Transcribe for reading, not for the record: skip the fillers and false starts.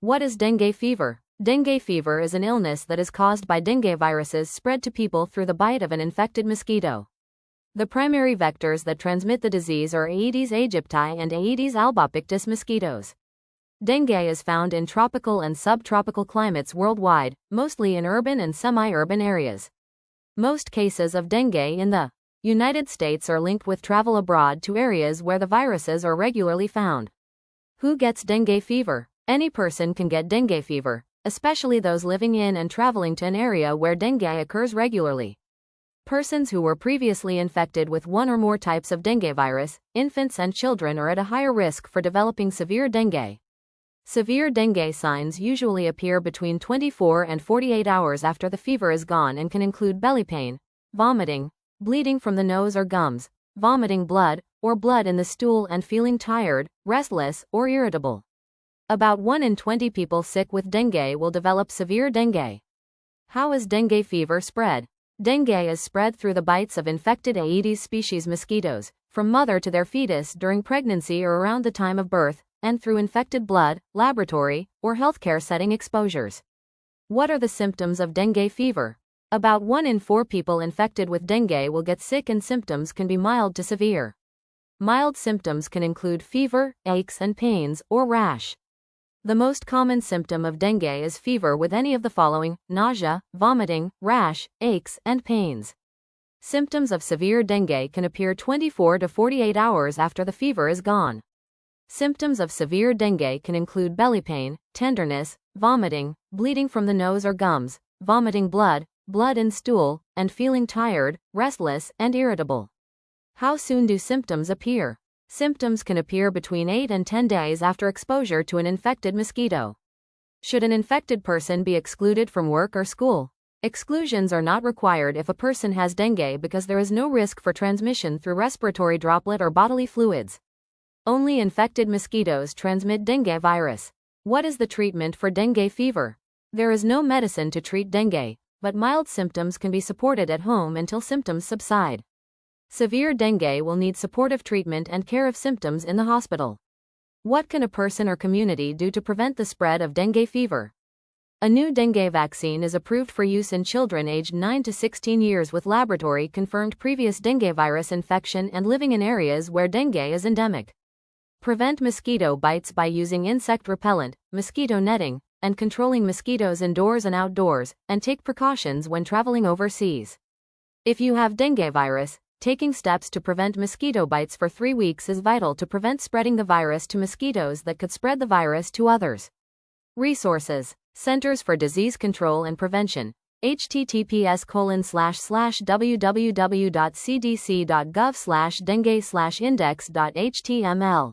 What is dengue fever? Dengue fever is an illness that is caused by dengue viruses spread to people through the bite of an infected mosquito. The primary vectors that transmit the disease are Aedes aegypti and Aedes albopictus mosquitoes. Dengue is found in tropical and subtropical climates worldwide, mostly in urban and semi-urban areas. Most cases of dengue in the United States are linked with travel abroad to areas where the viruses are regularly found. Who gets dengue fever? Any person can get dengue fever, especially those living in and traveling to an area where dengue occurs regularly. Persons who were previously infected with one or more types of dengue virus, infants and children are at a higher risk for developing severe dengue. Severe dengue signs usually appear between 24 and 48 hours after the fever is gone and can include belly pain, vomiting, bleeding from the nose or gums, vomiting blood, or blood in the stool, and feeling tired, restless, or irritable. About 1 in 20 people sick with dengue will develop severe dengue. How is dengue fever spread? Dengue is spread through the bites of infected Aedes species mosquitoes, from mother to their fetus during pregnancy or around the time of birth, and through infected blood, laboratory, or healthcare setting exposures. What are the symptoms of dengue fever? About 1 in 4 people infected with dengue will get sick, and symptoms can be mild to severe. Mild symptoms can include fever, aches and pains, or rash. The most common symptom of dengue is fever with any of the following: nausea, vomiting, rash, aches, and pains. Symptoms of severe dengue can appear 24 to 48 hours after the fever is gone. Symptoms of severe dengue can include belly pain, tenderness, vomiting, bleeding from the nose or gums, vomiting blood, blood in stool, and feeling tired, restless, and irritable. How soon do symptoms appear? Symptoms can appear between 8 and 10 days after exposure to an infected mosquito. Should an infected person be excluded from work or school? Exclusions are not required if a person has dengue because there is no risk for transmission through respiratory droplet or bodily fluids. Only infected mosquitoes transmit dengue virus. What is the treatment for dengue fever? There is no medicine to treat dengue, but mild symptoms can be supported at home until symptoms subside. Severe dengue will need supportive treatment and care of symptoms in the hospital. What can a person or community do to prevent the spread of dengue fever? A new dengue vaccine is approved for use in children aged 9 to 16 years with laboratory-confirmed previous dengue virus infection and living in areas where dengue is endemic. Prevent mosquito bites by using insect repellent, mosquito netting, and controlling mosquitoes indoors and outdoors, and take precautions when traveling overseas. If you have dengue virus, taking steps to prevent mosquito bites for 3 weeks is vital to prevent spreading the virus to mosquitoes that could spread the virus to others. Resources: Centers for Disease Control and Prevention, https://www.cdc.gov/dengue/index.html